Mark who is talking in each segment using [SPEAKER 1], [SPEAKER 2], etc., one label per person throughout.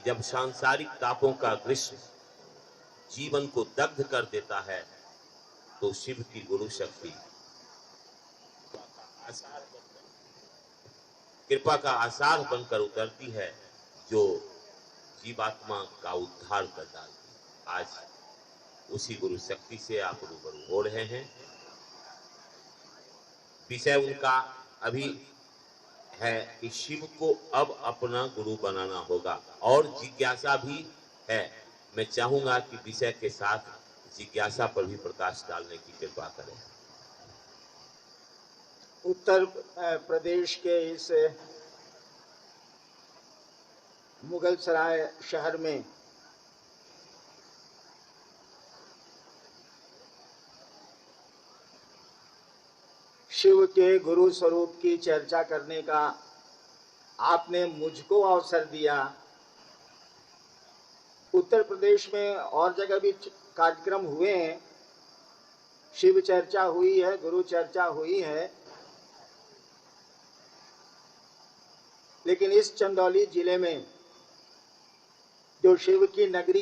[SPEAKER 1] जब सांसारिक तापों का ग्रीष्म जीवन को दग्ध कर देता है तो शिव की गुरु शक्ति कृपा का आसार बनकर उतरती है, जो जीवात्मा का उद्धार कर डालती है। आज उसी गुरु शक्ति से आप रूबरू हो रहे हैं। विषय उनका अभी है कि शिव को अब अपना गुरु बनाना होगा, और जिज्ञासा भी है। मैं चाहूंगा कि विषय के साथ जिज्ञासा पर भी प्रकाश डालने की कृपा करें।
[SPEAKER 2] उत्तर प्रदेश के इस मुगलसराय शहर में शिव के गुरु स्वरूप की चर्चा करने का आपने मुझको अवसर दिया। उत्तर प्रदेश में और जगह भी कार्यक्रम हुए हैं, शिव चर्चा हुई है, गुरु चर्चा हुई है, लेकिन इस चंदौली जिले में जो शिव की नगरी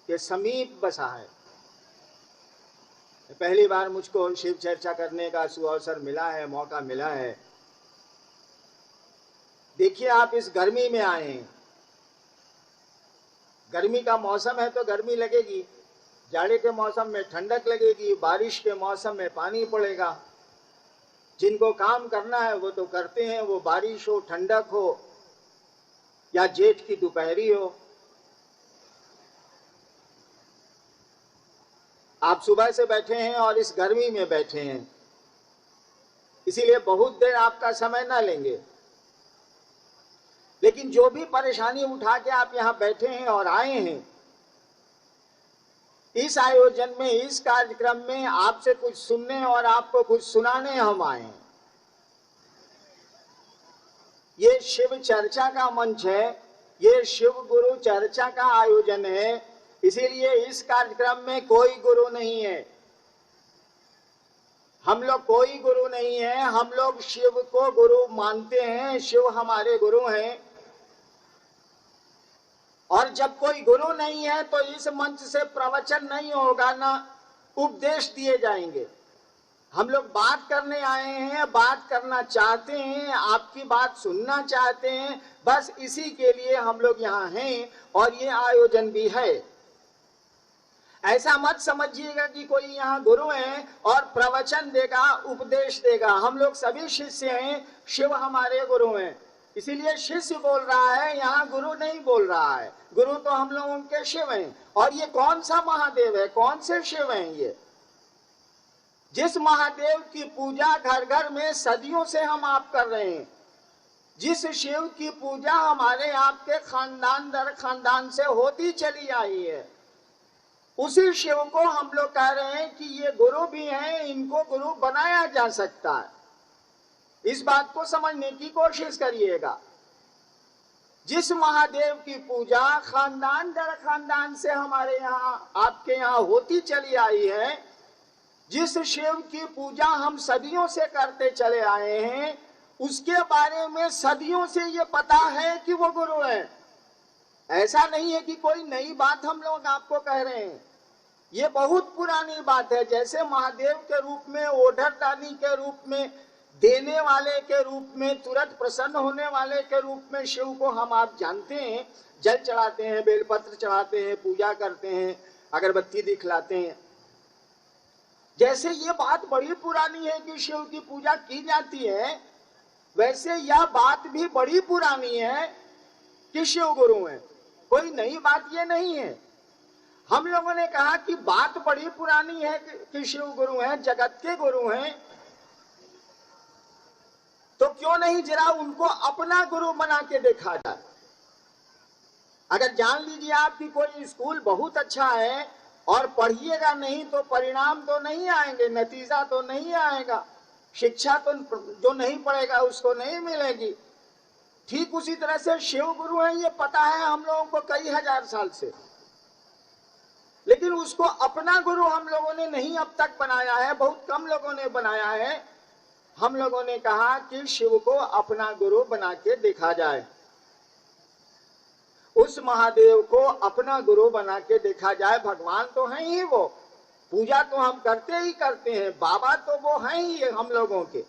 [SPEAKER 2] के समीप बसा है, पहली बार मुझको शिव चर्चा करने का सुअवसर मिला है, मौका मिला है। देखिए, आप इस गर्मी में आए हैं, गर्मी का मौसम है तो गर्मी लगेगी, जाड़े के मौसम में ठंडक लगेगी, बारिश के मौसम में पानी पड़ेगा। जिनको काम करना है वो तो करते हैं, वो बारिश हो, ठंडक हो या जेठ की दोपहरी हो। आप सुबह से बैठे हैं और इस गर्मी में बैठे हैं, इसीलिए बहुत देर आपका समय ना लेंगे। लेकिन जो भी परेशानी उठा के आप यहाँ बैठे हैं और आए हैं, इस आयोजन में, इस कार्यक्रम में आपसे कुछ सुनने और आपको कुछ सुनाने हम आए हैं। ये शिव चर्चा का मंच है, ये शिव गुरु चर्चा का आयोजन है, इसीलिए इस कार्यक्रम में कोई गुरु नहीं है। हम लोग कोई गुरु नहीं है, हम लोग शिव को गुरु मानते हैं, शिव हमारे गुरु हैं। और जब कोई गुरु नहीं है तो इस मंच से प्रवचन नहीं होगा, ना उपदेश दिए जाएंगे। हम लोग बात करने आए हैं, बात करना चाहते हैं, आपकी बात सुनना चाहते हैं, बस इसी के लिए हम लोग यहाँ हैं और ये आयोजन भी है। ऐसा मत समझिएगा कि कोई यहाँ गुरु है और प्रवचन देगा, उपदेश देगा। हम लोग सभी शिष्य हैं, शिव हमारे गुरु हैं, इसीलिए शिष्य बोल रहा है, यहाँ गुरु नहीं बोल रहा है। गुरु तो हम लोगों के शिव हैं। और ये कौन सा महादेव है, कौन से शिव हैं ये? जिस महादेव की पूजा घर घर में सदियों से हम आप कर रहे हैं, जिस शिव की पूजा हमारे आपके खानदान दर खानदान से होती चली आई है, उसी शिव को हम लोग कह रहे हैं कि ये गुरु भी हैं, इनको गुरु बनाया जा सकता है। इस बात को समझने की कोशिश करिएगा। जिस महादेव की पूजा खानदान दर खानदान से हमारे यहाँ, आपके यहाँ होती चली आई है, जिस शिव की पूजा हम सदियों से करते चले आए हैं, उसके बारे में सदियों से ये पता है कि वो गुरु है। ऐसा नहीं है कि कोई नई बात हम लोग आपको कह रहे हैं, ये बहुत पुरानी बात है। जैसे महादेव के रूप में, ओढ़रदानी के रूप में, देने वाले के रूप में, तुरंत प्रसन्न होने वाले के रूप में शिव को हम आप जानते हैं, जल चढ़ाते हैं, बेलपत्र चढ़ाते हैं, पूजा करते हैं, अगरबत्ती दिखलाते हैं। जैसे ये बात बड़ी पुरानी है कि शिव की पूजा की जाती है, वैसे यह बात भी बड़ी पुरानी है कि शिव गुरु है। कोई नई बात ये नहीं है। हम लोगों ने कहा कि बात बड़ी पुरानी है कि शिव गुरु हैं, जगत के गुरु हैं, तो क्यों नहीं जरा उनको अपना गुरु बना के देखा जाए। अगर जान लीजिए आप कि कोई स्कूल बहुत अच्छा है और पढ़िएगा नहीं तो परिणाम तो नहीं आएंगे, नतीजा तो नहीं आएगा, शिक्षा तो जो नहीं पढ़ेगा उसको नहीं मिलेगी। ठीक उसी तरह से शिव गुरु है, ये पता है हम लोगों को कई हजार साल से, लेकिन उसको अपना गुरु हम लोगों ने नहीं अब तक बनाया है, बहुत कम लोगों ने बनाया है। हम लोगों ने कहा कि शिव को अपना गुरु बना के देखा जाए। उस महादेव को अपना गुरु बना के देखा जाए। भगवान तो है ही वो, पूजा तो हम करते ही करते हैं, बाबा तो वो है ही हम लोगों के।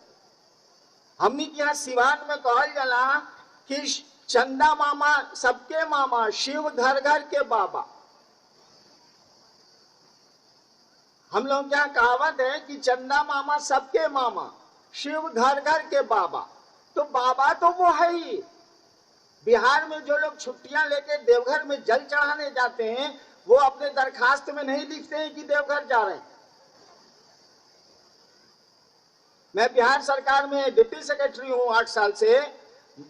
[SPEAKER 2] हमने के यहाँ सिवान में कहल जाला कि चंदा मामा सबके मामा, शिव घर घर के बाबा। हम लोग यहाँ कहावत है कि चंदा मामा सबके मामा, शिव घर घर के बाबा। तो बाबा तो वो है ही। बिहार में जो लोग छुट्टियां लेके देवघर में जल चढ़ाने जाते हैं, वो अपने दरखास्त में नहीं लिखते हैं कि देवघर जा रहे हैं। मैं बिहार सरकार में डिप्टी सेक्रेटरी हूं 8 साल से।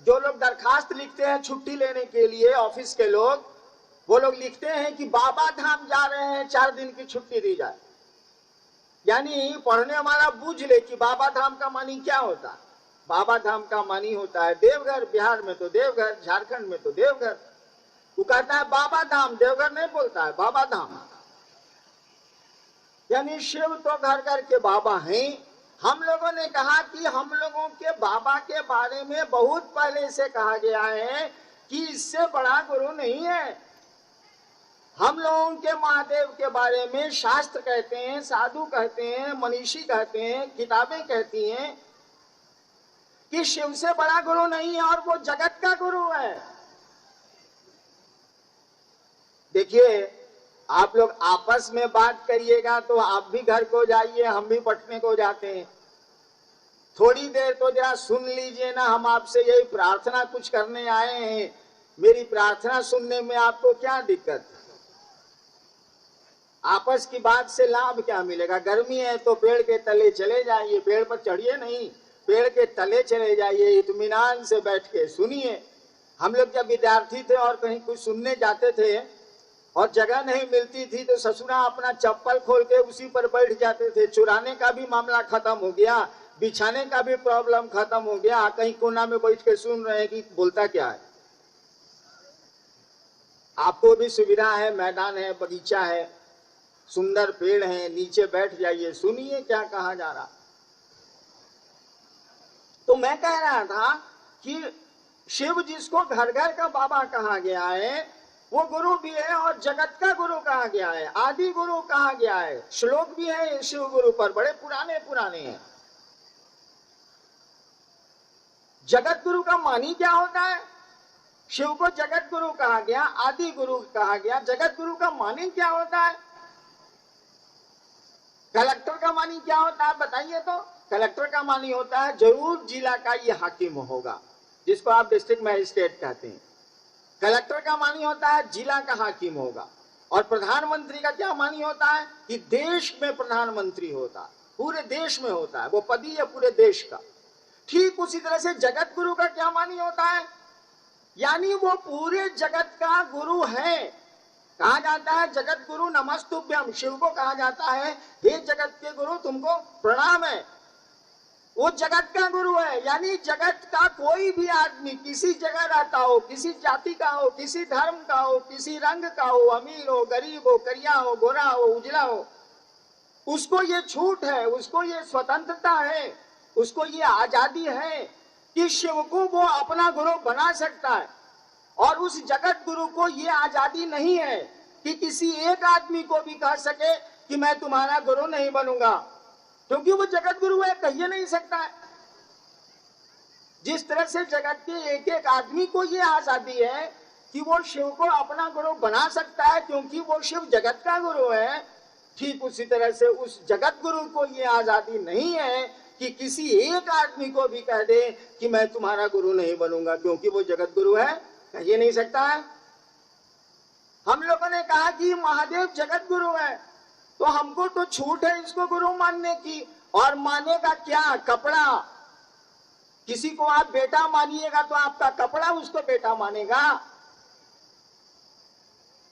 [SPEAKER 2] जो लोग दरखास्त लिखते हैं छुट्टी लेने के लिए, ऑफिस के लोग, वो लोग लिखते हैं कि बाबा धाम जा रहे हैं, 4 दिन की छुट्टी दी जाए। यानी पढ़ने वाला बूझ ले कि बाबा धाम का मानी क्या होता है। बाबा धाम का मानी होता है देवघर, बिहार में तो देवघर, झारखंड में तो देवघर। वो कहता है बाबा धाम, देवघर नहीं बोलता है, बाबा धाम। यानी शिव तो घर घर के बाबा हैं। हम लोगों ने कहा कि हम लोगों के बाबा के बारे में बहुत पहले से कहा गया है कि इससे बड़ा गुरु नहीं है। हम लोगों के महादेव के बारे में शास्त्र कहते हैं, साधु कहते हैं, मनीषी कहते हैं, किताबें कहती हैं कि शिव से बड़ा गुरु नहीं है और वो जगत का गुरु है। देखिए, आप लोग आपस में बात करिएगा तो आप भी घर को जाइए, हम भी पटने को जाते हैं। थोड़ी देर तो जरा सुन लीजिए ना, हम आपसे यही प्रार्थना कुछ करने आए हैं। मेरी प्रार्थना सुनने में आपको क्या दिक्कत? आपस की बात से लाभ क्या मिलेगा? गर्मी है तो पेड़ के तले चले जाइए, पेड़ पर चढ़िए नहीं, पेड़ के तले चले जाइए, इत्मीनान से बैठ के सुनिए। हम लोग जब विद्यार्थी थे और कहीं कुछ सुनने जाते थे और जगह नहीं मिलती थी तो ससुरा अपना चप्पल खोल के उसी पर बैठ जाते थे। चुराने का भी मामला खत्म हो गया, बिछाने का भी प्रॉब्लम खत्म हो गया। कहीं कोना में बैठ के सुन रहे हैं कि बोलता क्या है। आपको भी सुविधा है, मैदान है, बगीचा है, सुंदर पेड़ है, नीचे बैठ जाइए, सुनिए क्या कहा जा रहा। तो मैं कह रहा था कि शिव जिसको घर घर का बाबा कहा गया है, वो गुरु भी है और जगत का गुरु कहा गया है, आदि गुरु कहा गया है। श्लोक भी है शिव गुरु पर, बड़े पुराने पुराने हैं। जगत गुरु का मानी क्या होता है? शिव को जगत गुरु कहा गया, आदि गुरु कहा गया। जगत गुरु का मानी क्या होता है? कलेक्टर का मानी क्या होता है बताइए तो? कलेक्टर का मानी होता है जरूर जिला का ये हाकिम होगा, जिसको आप डिस्ट्रिक्ट मजिस्ट्रेट कहते हैं। कलेक्टर का मानी होता है जिला का हाकिम होगा। और प्रधानमंत्री का क्या मानी होता है कि देश में प्रधानमंत्री होता है, पूरे देश में होता है, वो पदी है पूरे देश का। ठीक उसी तरह से जगत गुरु का क्या मानी होता है? यानी वो पूरे जगत का गुरु है। कहा जाता है जगत गुरु नमस्तुभ्यम। शिव को कहा जाता है हे जगत के गुरु तुमको प्रणाम है। वो जगत का गुरु है। यानी जगत का कोई भी आदमी किसी जगह रहता हो, किसी जाति का हो, किसी धर्म का हो, किसी रंग का हो, अमीर हो, गरीब हो, करिया हो, गोरा हो, उजला हो, उसको ये छूट है, उसको ये स्वतंत्रता है, उसको ये आजादी है कि शिव को वो अपना गुरु बना सकता है। और उस जगत गुरु को ये आजादी नहीं है कि किसी एक आदमी को भी कह सके कि मैं तुम्हारा गुरु नहीं बनूंगा, क्योंकि वो जगत गुरु है, कहिए नहीं सकता है। जिस तरह से जगत के एक एक आदमी को ये आजादी है कि वो शिव को अपना गुरु बना सकता है क्योंकि वो शिव जगत का गुरु है, ठीक उसी तरह से उस जगत गुरु को ये आजादी नहीं है कि किसी एक आदमी को भी कह दे कि मैं तुम्हारा गुरु नहीं बनूंगा, क्योंकि वो जगत गुरु है, कहिए नहीं सकता है। हम लोगों ने कहा कि महादेव जगत गुरु है, तो हमको तो छूट है इसको गुरु मानने की। और मानेगा क्या? कपड़ा। किसी को आप बेटा मानिएगा तो आपका कपड़ा उसको बेटा मानेगा।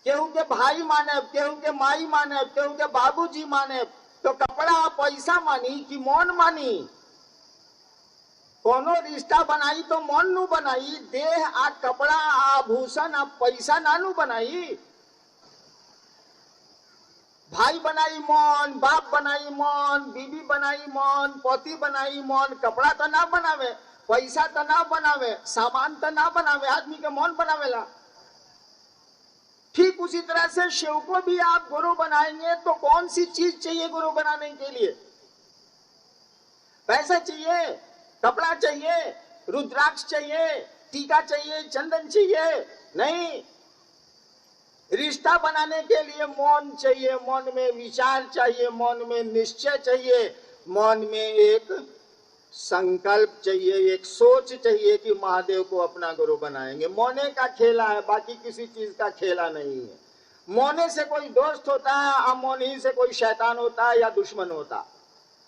[SPEAKER 2] केहू के भाई माने, केहू के माई माने, केहू के बाबूजी माने, तो कपड़ा पैसा मानी कि मौन मानी? कोनो रिश्ता बनाई तो मौन नु बनाई, देह आ कपड़ा आभूषण आ पैसा नानू बनाई। भाई बनाई मौन, बाप बनाई मौन, बीबी बनाई मौन, पति बनाई मौन, कपड़ा तो ना बनावे, पैसा तो ना बनावे, सामान तो ना बनावे, आदमी के मौन बनावेला। उसी तरह से शिव को भी आप गुरु बनाएंगे तो कौन सी चीज चाहिए गुरु बनाने के लिए? पैसा चाहिए, कपड़ा चाहिए, रुद्राक्ष चाहिए, टीका चाहिए, चंदन चाहिए? नहीं। रिश्ता बनाने के लिए मौन चाहिए, मौन में विचार चाहिए, मौन में निश्चय चाहिए, मौन में एक संकल्प चाहिए, एक सोच चाहिए कि महादेव को अपना गुरु बनाएंगे। मौने का खेला है, बाकी किसी चीज का खेला नहीं है। मौने से कोई दोस्त होता है, अमौनी से कोई शैतान होता है या दुश्मन होता,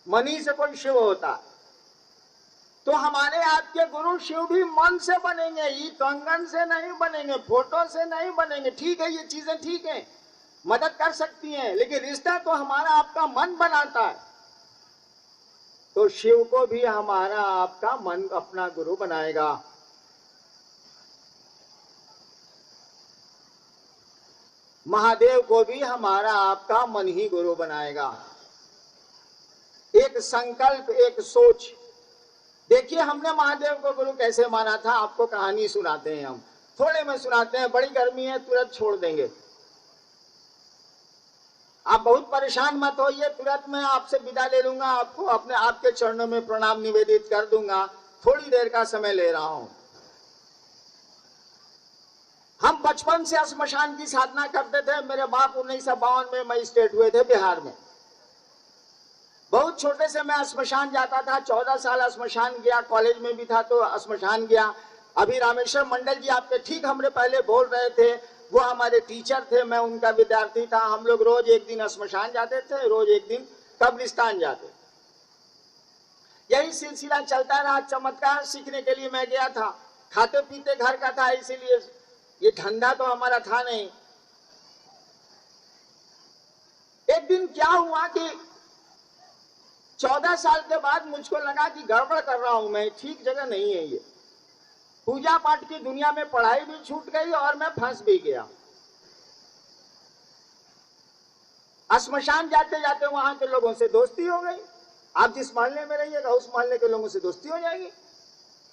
[SPEAKER 2] मनी से कोई शिव होता। तो हमारे आपके गुरु शिव भी मन से बनेंगे, ये कंगन से नहीं बनेंगे, फोटो से नहीं बनेंगे। ठीक है, ये चीजें ठीक है, मदद कर सकती हैं, लेकिन रिश्ता तो हमारा आपका मन बनाता है। तो शिव को भी हमारा आपका मन अपना गुरु बनाएगा। महादेव को भी हमारा आपका मन ही गुरु बनाएगा। एक संकल्प, एक सोच। देखिए, हमने महादेव को गुरु कैसे माना था, आपको कहानी सुनाते हैं। हम थोड़े में सुनाते हैं, बड़ी गर्मी है, तुरंत छोड़ देंगे। आप बहुत परेशान मत होइए, तुरंत मैं आपसे विदा ले लूंगा, आपको अपने आपके चरणों में प्रणाम निवेदित कर दूंगा। थोड़ी देर का समय ले रहा हूं। हम बचपन से श्मशान की साधना करते थे। मेरे बाप 1952 में मजिस्ट्रेट हुए थे बिहार में। बहुत छोटे से मैं श्मशान जाता था, 14 साल श्मशान गया, कॉलेज में भी था तो श्मशान गया। अभी रामेश्वर मंडल जी आपके ठीक हमरे पहले बोल रहे थे, वो हमारे टीचर थे, मैं उनका विद्यार्थी था। हम लोग रोज एक दिन श्मशान जाते थे, रोज एक दिन कब्रिस्तान जाते। यही सिलसिला चलता रहा। चमत्कार सीखने के लिए मैं गया था। खाते पीते घर का था, इसीलिए ये धंधा तो हमारा था नहीं। एक दिन क्या हुआ कि 14 साल के बाद मुझको लगा कि गड़बड़ कर रहा हूं मैं, ठीक जगह नहीं है ये। पूजा पाठ की दुनिया में पढ़ाई भी छूट गई और मैं फंस भी गया। श्मशान जाते जाते वहां के लोगों से दोस्ती हो गई। आप जिस मोहल्ले में रहिएगा उस मोहल्ले के लोगों से दोस्ती हो जाएगी,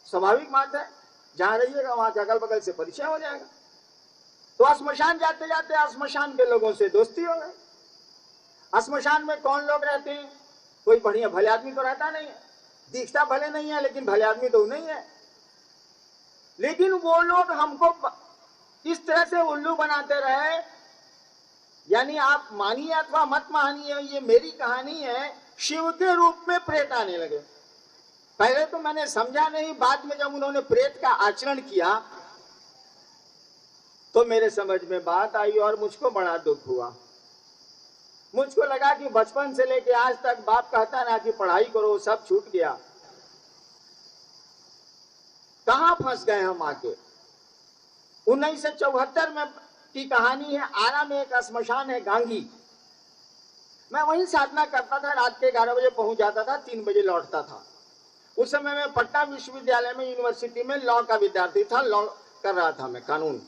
[SPEAKER 2] स्वाभाविक बात है। जहां रहिएगा वहां के अगल बगल से परिचय हो जाएगा। तो श्मशान जाते जाते श्मशान के लोगों से दोस्ती हो गई। श्मशान में कौन लोग रहते हैं? कोई बढ़िया भले आदमी तो रहता नहीं है, दिखता भले नहीं है लेकिन भले आदमी तो नहीं है। लेकिन वो लोग हमको इस तरह से उल्लू बनाते रहे, यानी आप मानिए अथवा मत मानिए, ये मेरी कहानी है। शिव के रूप में प्रेत आने लगे। पहले तो मैंने समझा नहीं, बाद में जब उन्होंने प्रेत का आचरण किया तो मेरे समझ में बात आई और मुझको बड़ा दुख हुआ। मुझको लगा कि बचपन से लेके आज तक बाप कहता ना कि पढ़ाई करो, सब छूट गया। कहां फंस गए हम आके। 1974 में की कहानी है। आरा में एक श्मशान है गांगी, मैं वहीं साधना करता था। रात के 11 बजे पहुंच जाता था, 3 बजे लौटता था। उस समय मैं पटना विश्वविद्यालय में यूनिवर्सिटी में लॉ का विद्यार्थी था, लॉ कर रहा था मैं, कानून।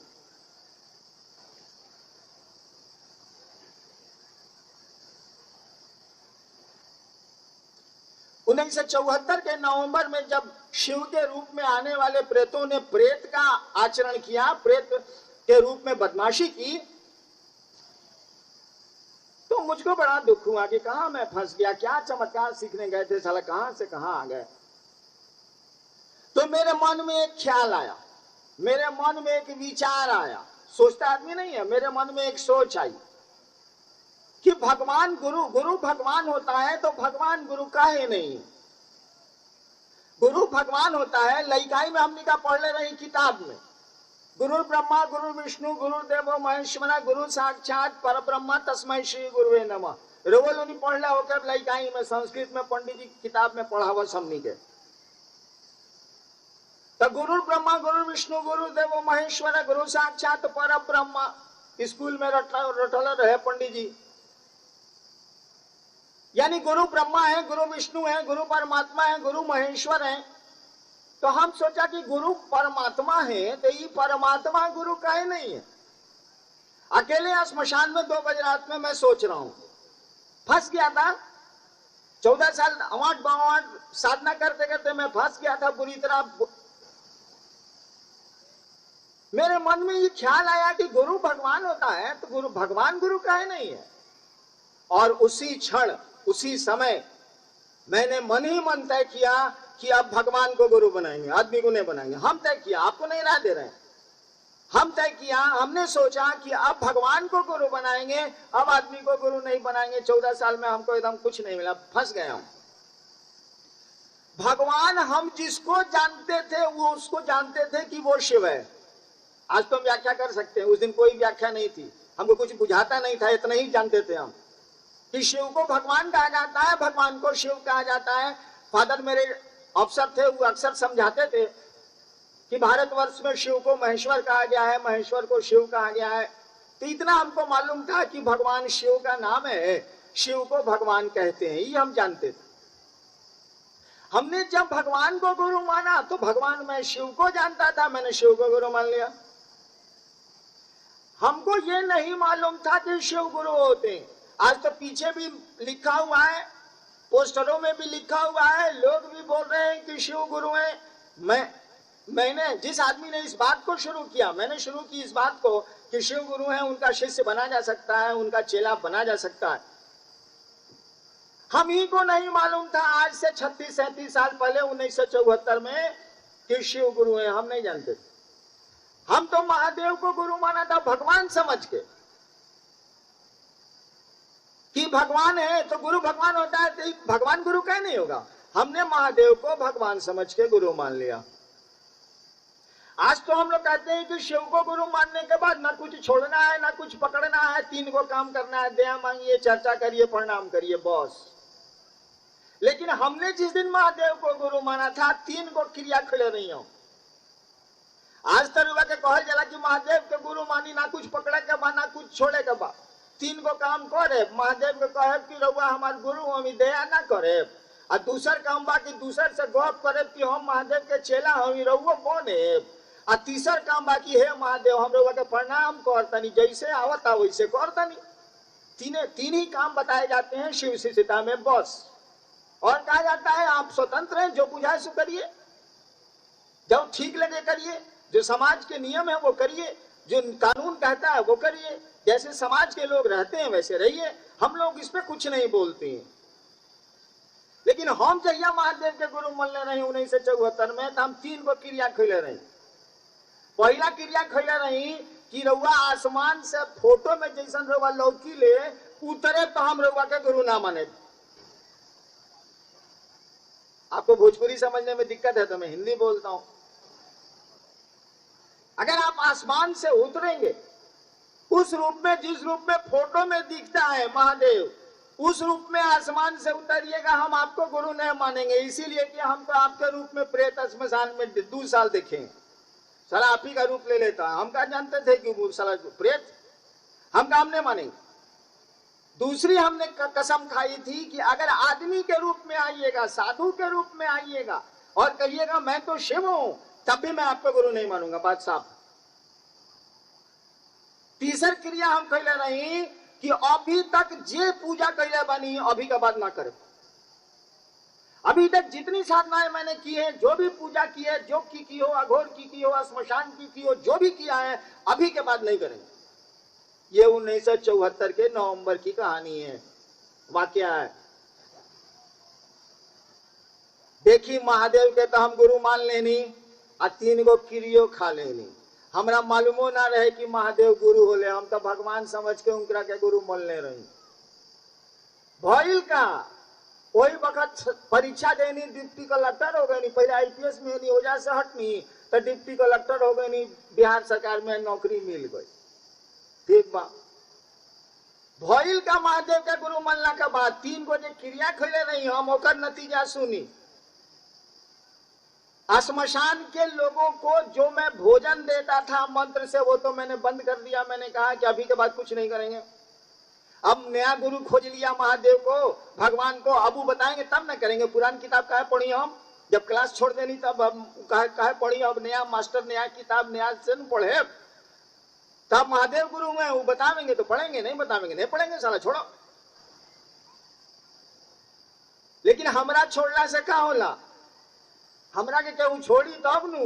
[SPEAKER 2] उन्नीस 1974 के नवंबर में जब शिव के रूप में आने वाले प्रेतों ने प्रेत का आचरण किया, प्रेत के रूप में बदमाशी की, तो मुझको बड़ा दुख हुआ कि कहां मैं फंस गया। क्या चमत्कार सीखने गए थे, साला कहां से कहां आ गए। तो मेरे मन में एक ख्याल आया, मेरे मन में एक विचार आया। सोचता आदमी नहीं है, मेरे मन में एक सोच आई कि भगवान गुरु भगवान होता है तो भगवान गुरु काहे नहीं। गुरु भगवान होता है, लइकाई में हमने का पढ़ ले रही किताब में, गुरु ब्रह्मा गुरु विष्णु गुरु देवो महेश्वरा गुरु साक्षात पर ब्रह्मा तस्मै श्री गुरुवे नमः। रोवल नहीं पढ़ ला होकर लइकाई में, संस्कृत में पंडित जी किताब में पढ़ा हुआ समनी के। तो गुरु ब्रह्मा गुरु विष्णु गुरु देवो महेश्वरा गुरु साक्षात पर ब्रह्मा स्कूल में रटल रहे पंडित जी। यानी गुरु ब्रह्मा है, गुरु विष्णु है, गुरु परमात्मा है, गुरु महेश्वर है। तो हम सोचा कि गुरु परमात्मा है तो ये परमात्मा गुरु काहे नहीं है। अकेले श्मशान में 2 बजे रात में मैं सोच रहा हूं, फंस गया था। 14 साल अवाट बावाट साधना करते करते मैं फंस गया था बुरी तरह। मेरे मन में ये ख्याल आया कि गुरु भगवान होता है तो गुरु भगवान गुरु काहे नहीं है। और उसी क्षण उसी समय मैंने मन ही मन तय किया कि अब भगवान को गुरु बनाएंगे, आदमी को नहीं बनाएंगे। हम तय किया, आपको नहीं राय दे रहे हैं, हम तय किया, हमने सोचा कि अब भगवान को गुरु बनाएंगे, अब आदमी को गुरु नहीं बनाएंगे। 14 साल में हमको एकदम कुछ नहीं मिला, फंस गए हम। भगवान हम जिसको जानते थे वो उसको जानते थे कि वो शिव है। आज तो हम व्याख्या कर सकते हैं, उस दिन कोई व्याख्या नहीं थी, हमको कुछ बुझाता नहीं था, इतना ही जानते थे हम कि शिव को भगवान कहा जाता है, भगवान को शिव कहा जाता है। फादर मेरे अफसर थे, वो अक्सर समझाते थे कि भारतवर्ष में शिव को महेश्वर कहा गया है, महेश्वर को शिव कहा गया है। तो इतना हमको मालूम था कि भगवान शिव का नाम है, शिव को भगवान कहते हैं, ये हम जानते थे। हमने जब भगवान को गुरु माना तो भगवान, मैं शिव को जानता था, मैंने शिव को गुरु मान लिया। हमको ये नहीं मालूम था कि शिव गुरु होते हैं। आज तो पीछे भी लिखा हुआ है, पोस्टरों में भी लिखा हुआ है, लोग भी बोल रहे हैं कि शिव गुरु हैं। मैंने जिस आदमी ने इस बात को शुरू किया, मैंने शुरू की इस बात को कि शिव गुरु हैं, उनका शिष्य बना जा सकता है, उनका चेला बना जा सकता है। हम ही को नहीं मालूम था आज से 36-37 साल पहले 1974 में कि शिव गुरु हैं, हम नहीं जानते थे। हम तो महादेव को गुरु माना था भगवान समझ के कि भगवान है तो गुरु भगवान होता है, तो भगवान गुरु कहीं नहीं होगा। हमने महादेव को भगवान समझ के गुरु मान लिया। आज तो हम लोग कहते हैं कि शिव को गुरु मानने के बाद ना कुछ छोड़ना है, ना कुछ पकड़ना है, 3 को काम करना है, दया मांगिए, चर्चा करिए, प्रणाम करिए, बस। लेकिन हमने जिस दिन महादेव को गुरु माना था, 3 को क्रिया खड़े नहीं हो। आज तरुआ के कहल जला कि महादेव के गुरु मानी, ना कुछ पकड़े के बा, ना कुछ छोड़े के बा, 3 को काम करे। महादेव के कहे कि रउआ हमार गुरु, हम दया ना करे। और दूसर काम बा कि दूसर से गप करे कि हम महादेव के चेला हम रउआ बने। और तीसर काम बा कि हे महादेव हम रउआ के प्रणाम करतनी, जैसे आवता वैसे करतनी। तीन ही काम बताए जाते हैं शिव शिष्यता में, बस। और कहा जाता है आप स्वतंत्र हैं, जो बुझाए सो करिए, जो ठीक लगे करिए, जो समाज के नियम है वो करिए, जो कानून कहता है वो करिए, जैसे समाज के लोग रहते हैं वैसे रहिए। हम लोग इस पे कुछ नहीं बोलते हैं। लेकिन हम जहिया महादेव के गुरु मनले रहे 1974 में, तो हम 3 को क्रिया खैले रही। पहला क्रिया खैले रही कि रउआ आसमान से फोटो में जैसन रउआ लौकी ले उतरे तो हम रउआ के गुरु ना माने। आपको भोजपुरी समझने में दिक्कत है तो मैं हिंदी बोलता हूं। अगर आप आसमान से उतरेंगे उस रूप में, जिस रूप में फोटो में दिखता है महादेव, उस रूप में आसमान से उतरिएगा, हम आपको गुरु नहीं मानेंगे। इसीलिए कि हम तो आपके रूप में प्रेत श्मशान में 2 साल देखें, साला आप ही का रूप ले लेता है। हम क्या जानते थे कि साला प्रेत, हम काम नहीं मानेंगे। दूसरी हमने कसम खाई थी कि अगर आदमी के रूप में आइएगा, साधु के रूप में आइएगा और कहिएगा मैं तो शिव हूं, तब भी मैं आपको गुरु नहीं मानूंगा, बात साफ। तीसर क्रिया हम कहले रही कि अभी तक जे पूजा कैले बनी अभी के बाद ना करे। अभी तक जितनी साधनाएं मैंने की है, जो भी पूजा की है, जो की हो, अघोर की हो, श्मशान की हो, जो भी किया है अभी के बाद नहीं करेंगे। ये 1974 के नवंबर की कहानी है, वाकया है। देखी महादेव के तो हम गुरु मान लेनी और 3 को क्रियो खा लेनी। हमरा मालूमो ना रहे कि महादेव गुरु होले, हम तो भगवान समझ के उनकरा के गुरु मान ले रही। भइल का वही वक्त परीक्षा देनी, डिप्टी कलेक्टर हो गई। पहले IPS में नहीं, ओजा से हटनी तो डिप्टी कलेक्टर हो गई, बिहार सरकार में नौकरी मिल गई। ठीक बा, भइल का महादेव के गुरु मानला के बाद 3 को जो क्रिया खैले रही हम, ओकर नतीजा सुनी। श्मशान के लोगों को जो मैं भोजन देता था मंत्र से, वो तो मैंने बंद कर दिया। मैंने कहा कि अभी के बाद कुछ नहीं करेंगे। अब नया गुरु खोज लिया महादेव को, भगवान को। अब वो बताएंगे तब ना करेंगे। पुरानी किताब काहे पढ़ी हम, जब क्लास छोड़ देनी तब काहे पढ़ी। अब नया मास्टर, नया किताब, नया से पढ़े, तब महादेव गुरु में वो बतावेंगे तो पढ़ेंगे, नहीं बतावेंगे नहीं पढ़ेंगे, साला छोड़ो। लेकिन हमरा छोड़ला से क्या होला, हमरा के केहू छोड़ी तब नु।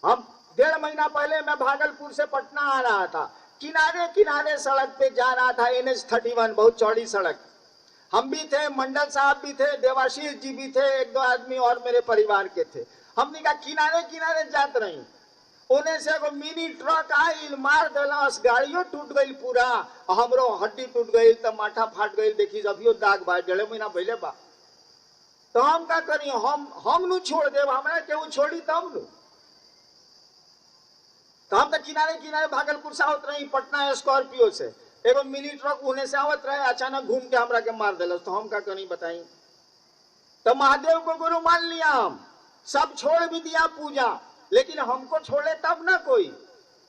[SPEAKER 2] हम 1.5 महीना पहले मैं भागलपुर से पटना आ रहा था, किनारे किनारे सड़क पे जा रहा था, NH-31 बहुत चौड़ी सड़क। हम भी थे, मंडल साहब भी थे, देवाशीष जी भी थे, 1-2 आदमी और मेरे परिवार के थे। हमने कहा किनारे किनारे जात रही, उन्हें से एगो मिनी ट्रक आई, मार दिलस, गाड़ियों टूट गई पूरा, हमरो हड्डी टूट गई, तो माथा फाट गई। देखी अभियो दाग बा, 1.5 महीना पहले बा। तो हम का करी, हम नु छोड़ देव, हमरा केहू छोड़ी तब नु। तो हम तो किनारे किनारे भागलपुर से आवत रही, पटना स्कॉर्पियो से, एगो मिनी ट्रक उन्हें से आवत रहे, अचानक घूम के हमरा के मार दिलस। तो हम का करी बताई। तो महादेव को गुरु मान लिया, हम सब छोड़ भी दिया पूजा, लेकिन हमको छोड़े तब ना कोई।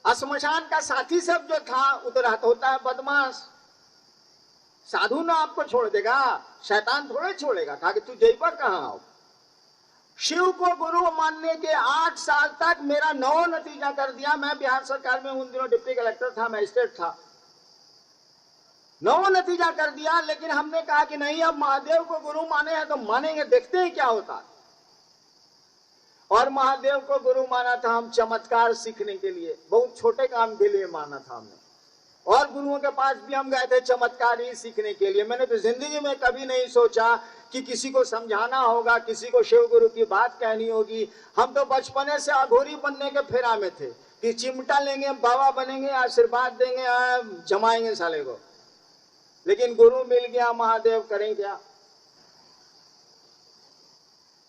[SPEAKER 2] श्मशान का साथी सब जो था उधर होता है बदमाश, साधु ना आपको छोड़ देगा, शैतान थोड़े छोड़ेगा। कहा कि तू जइबा कहाँ। शिव को गुरु मानने के 8 साल तक मेरा 9 नतीजा कर दिया। मैं बिहार सरकार में उन दिनों डिप्टी कलेक्टर था, मजिस्ट्रेट था, 9 नतीजा कर दिया। लेकिन हमने कहा कि नहीं, अब महादेव को गुरु माने हैं तो मानेंगे, देखते हैं क्या होता है। और महादेव को गुरु माना था हम चमत्कार सीखने के लिए, बहुत छोटे काम के लिए माना था हमने। और गुरुओं के पास भी हम गए थे चमत्कार ही सीखने के लिए। मैंने तो जिंदगी में कभी नहीं सोचा कि किसी को समझाना होगा, किसी को शिव गुरु की बात कहनी होगी। हम तो बचपने से अघोरी बनने के फेरा में थे कि चिमटा लेंगे, बाबा बनेंगे, आशीर्वाद देंगे, जमाएंगे साले को। लेकिन गुरु मिल गया, महादेव करें क्या।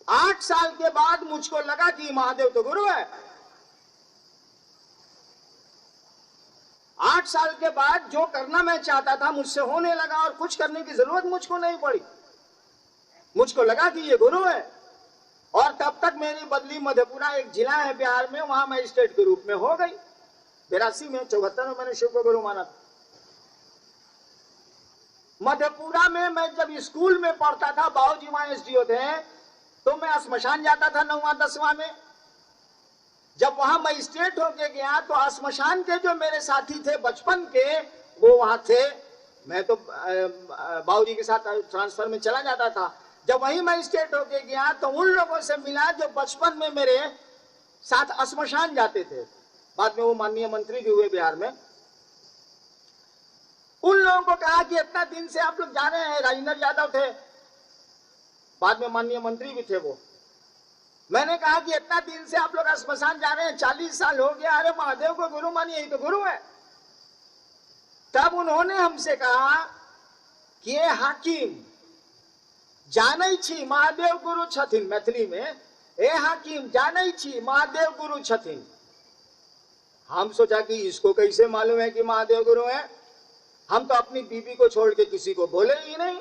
[SPEAKER 2] 8 साल के बाद मुझको लगा कि महादेव तो गुरु है। 8 साल के बाद जो करना मैं चाहता था मुझसे होने लगा, और कुछ करने की जरूरत मुझको नहीं पड़ी। मुझको लगा कि ये गुरु है। और तब तक मेरी बदली मधेपुरा, एक जिला है बिहार में, वहां मजिस्ट्रेट के रूप में हो गई। 82 में, 74 में मैंने शिव को गुरु माना था। मधेपुरा में मैं जब स्कूल में पढ़ता था, बाबूजी वहां SDO थे, तो मैं श्मशान जाता था 9वां 10वां में। जब वहां मजिस्ट्रेट होके गया तो श्मशान के जो मेरे साथी थे बचपन के, वो वहां थे। मैं तो बाबूजी के साथ ट्रांसफर में चला जाता था। जब वहीं मजिस्ट्रेट होके गया तो उन लोगों से मिला जो बचपन में मेरे साथ श्मशान जाते थे। बाद में वो माननीय मंत्री भी हुए बिहार में। उन लोगों को कहा कि इतना दिन से आप लोग जा रहे हैं, राजेंद्र यादव थे, बाद में माननीय मंत्री भी थे वो। मैंने कहा कि इतना दिन से आप लोग श्मशान जा रहे हैं, 40 साल हो गया, अरे महादेव को गुरु मानिए, यही तो गुरु है। तब उन्होंने हमसे कहा कि ये हाकिम जानै छी महादेव गुरु छथिन, मैथिली में, ए हाकिम जानै छी महादेव गुरु छथिन। हम सोचा कि इसको कैसे मालूम है कि महादेव गुरु है। हम तो अपनी बीबी को छोड़ के किसी को बोले ही नहीं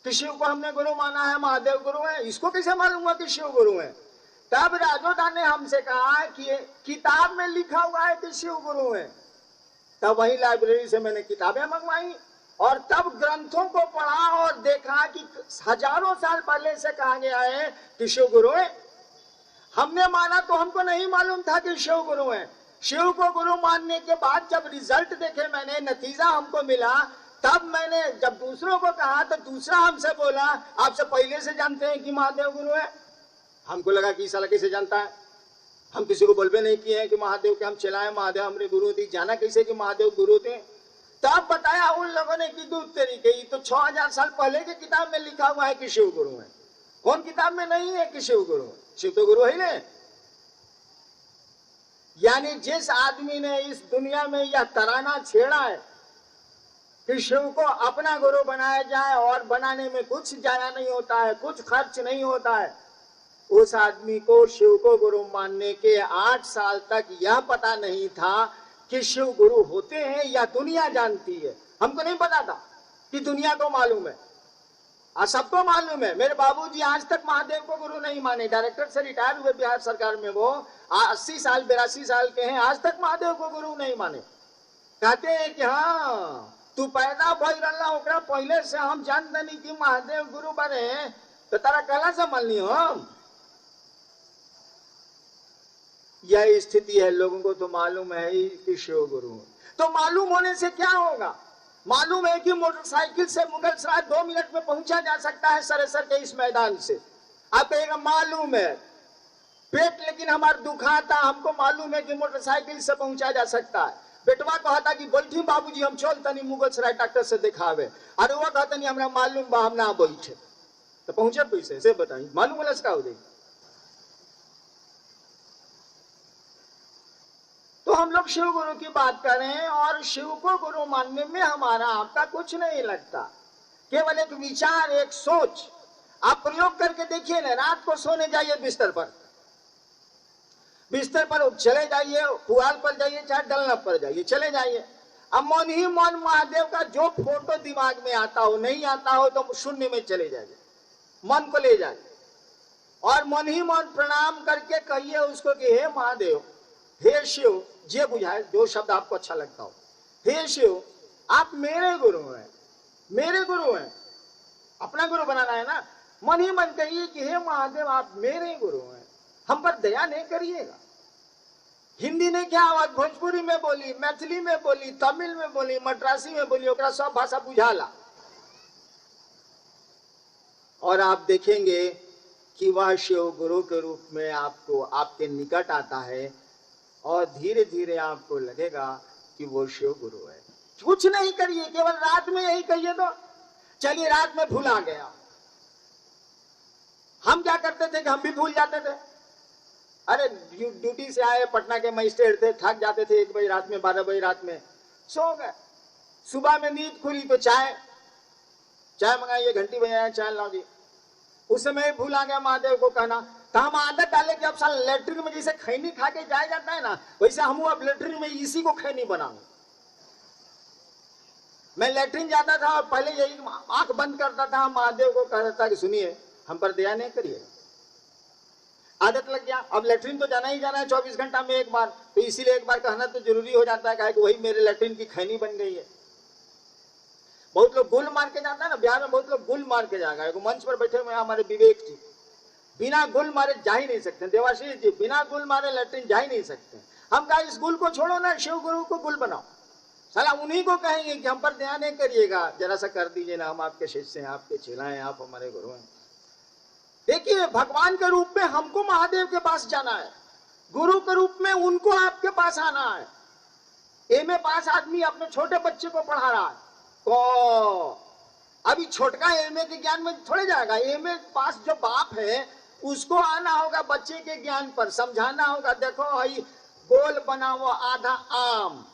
[SPEAKER 2] कि शिव को हमने गुरु माना है, महादेव गुरु है। इसको कैसे मालूम हुआ कि शिव गुरु है। तब राजोदा ने हमसे कहा कि किताब में लिखा हुआ है कि शिव गुरु है। तब वही लाइब्रेरी से मैंने किताबें मंगवाई और तब ग्रंथों को पढ़ा और देखा कि हजारों साल पहले से कहा गया है कि शिव गुरु है। हमने माना तो हमको नहीं मालूम था कि शिव गुरु है। शिव को गुरु मानने के बाद जब रिजल्ट देखे मैंने, नतीजा हमको मिला, तब मैंने जब दूसरों को कहा तो दूसरा हमसे बोला, आपसे पहले से जानते हैं कि महादेव गुरु है। हमको लगा कि साला कैसे जानता है। हम किसी को बोलबे नहीं किए हैं कि महादेव के हम चलाएं, महादेव हमारे गुरु थे। जाना कैसे कि महादेव गुरु थे। तब बताया उन लोगों ने कि दूध तरीके, तो 6000 साल पहले की किताब में लिखा हुआ है कि शिव गुरु है। कौन किताब में नहीं है कि शिव गुरु है? शिव तो गुरु है ना। यानी जिस आदमी ने इस दुनिया में यह तराना छेड़ा है कि शिव को अपना गुरु बनाया जाए और बनाने में कुछ जाया नहीं होता है, कुछ खर्च नहीं होता है, उस आदमी को शिव को गुरु मानने के 8 साल तक यह पता नहीं था कि शिव गुरु होते हैं या दुनिया जानती है। हमको नहीं पता था कि दुनिया को मालूम है, सबको मालूम है। मेरे बाबूजी आज तक महादेव को गुरु नहीं माने। डायरेक्टर से रिटायर हुए बिहार सरकार में, वो 80 साल 82 साल के हैं, आज तक महादेव को गुरु नहीं माने। कहते हैं कि हाँ तू पैदा भई रहा ओकरा पहले से हम जानते नहीं कि महादेव गुरु बने, तो तारा कहला से मान लियो हम। यह स्थिति है। लोगों को तो मालूम है ही कि शिव गुरु। तो मालूम होने से क्या होगा? मालूम है कि मोटरसाइकिल से मुगलसराय 2 मिनट में पहुंचा जा सकता है सरेसर के इस मैदान से। आप कहेगा मालूम है, पेट लेकिन हमारा दुखाता, हमको मालूम है कि मोटरसाइकिल से पहुंचा जा सकता है। बेटवा कहता कि बोलठी बाबूजी हम चल तनी मुगलसराय डॉक्टर से दिखावे, अरे वो कहता नहीं हमरा मालूम बा हम ना बैठे, तो पहुंचे पैसे से बताइए, मालूम वाला का हो जाएगी। तो हम लोग शिव गुरु की बात करें और शिव को गुरु मानने में हमारा आपका कुछ नहीं लगता, केवल एक विचार, एक सोच। आप प्रयोग करके देखिए ना, रात को सोने जाइए बिस्तर पर चले जाइए, पुआल पर जाइए चाहे डलना पर जाइए, चले जाइए। अब मन ही मन महादेव का जो फोटो दिमाग में आता हो, नहीं आता हो तो शून्य में चले जाइए, मन को ले जाइए और मन ही मन प्रणाम करके कहिए उसको कि हे महादेव, हे शिव, जे बुझाए जो शब्द आपको अच्छा लगता हो, हे शिव आप मेरे गुरु हैं, मेरे गुरु हैं। अपना गुरु बनाना है ना, मन ही मन कहिए कि हे महादेव आप मेरे गुरु हैं, हम पर दया नहीं करिएगा। हिंदी ने क्या आवाज, भोजपुरी में बोली, मैथिली में बोली, तमिल में बोली, मद्रासी में बोली, ओकरा सब भाषा बुझाला। और आप देखेंगे कि वह शिव गुरु के रूप में आपको आपके निकट आता है और धीरे धीरे आपको लगेगा कि वो शिव गुरु है। कुछ नहीं करिए, केवल रात में यही कहिए तो चलिए रात में भूल आ गया। हम क्या करते थे कि हम भी भूल जाते थे। अरे ड्यूटी से आए, पटना के मजिस्ट्रेट थे, थक जाते थे 1 बजे रात में, 12 बजे रात में सो गए। सुबह में नींद खुली तो चाय मंगाइए, घंटी बजाया, चाय लाओ जी। उस समय भूल आ गया महादेव को कहना। तो हम आदत डाले कि अब साल लेटरिन में जैसे खैनी खा के जाया जाता है ना, वैसे हम अब लेटरिन में इसी को खैनी बनाऊं। मैं लेटरिन जाता था और पहले यही आंख बंद करता था, महादेव को कहता था कि सुनिए हम पर दया नहीं करिए। आदत लग गया, अब लेटरिन तो जाना ही जाना है 24 घंटा में एक बार, तो इसीलिए एक बार कहना तो जरूरी हो जाता है कि वही मेरे लेटरिन की खैनी बन गई है। बहुत लोग गुल मार के जाता है ना, बिहार में बहुत लोग गुल मार के जाएगा। मंच पर बैठे हुए हमारे विवेक जी, बिना गुल मारे जा ही नहीं सकते। देवाशीष जी बिना गुल मारे लेटरिन जा ही नहीं सकते। हम कहा इस गुल को छोड़ो ना, शिव गुरु को गुल बनाओ। साला उन्हीं को कहेंगे कि हम पर ध्यान नहीं करिएगा, जरा सा कर दीजिए ना, हम आपके शिष्य हैं, आपके चेला हैं, आप हमारे गुरु हैं। देखिए भगवान के रूप में हमको महादेव के पास जाना है, गुरु के रूप में उनको आपके पास आना है। एमए पास आदमी अपने छोटे बच्चे को पढ़ा रहा है, तो अभी छोटका एमए के ज्ञान में थोड़े जाएगा। एमए पास जो बाप है उसको आना होगा बच्चे के ज्ञान पर, समझाना होगा। देखो भाई गोल बनाओ आधा आम,